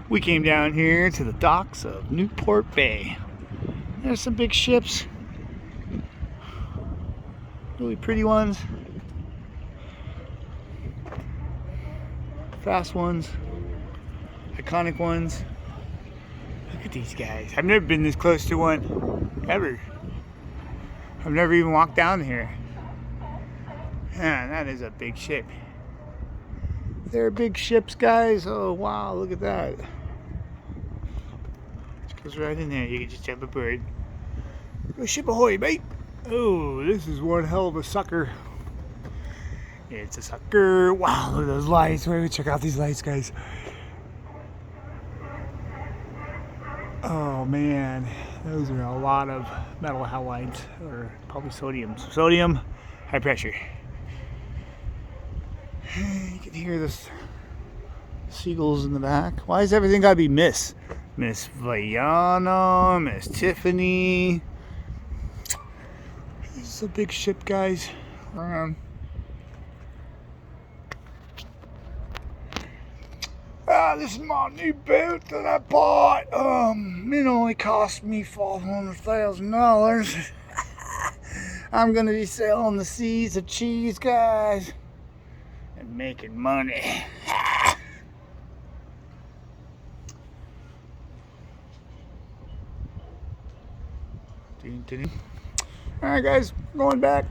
We came down here to the docks of Newport Bay. There's some big ships. Really pretty ones. Fast ones. Iconic ones. Look at these guys. I've never been this close to one. Ever. I've never even walked down here. Man, that is a big ship. They're big ships, guys. Oh, wow. Look at that. Goes right in there. You can just jump aboard. Go ship ahoy, mate. Oh, this is one hell of a sucker. It's a sucker. Wow, look at those lights. Wait, check out these lights, guys. Oh man, those are a lot of metal halides, or probably sodium. Sodium, high pressure. You can hear the seagulls in the back. Why is everything gotta be Miss? Miss Vajana, Miss Tiffany. This is a big ship, guys. This is my new boat that I bought. It only cost me $500,000. I'm gonna be sailing the seas of cheese, guys, and making money. Alright guys, going back.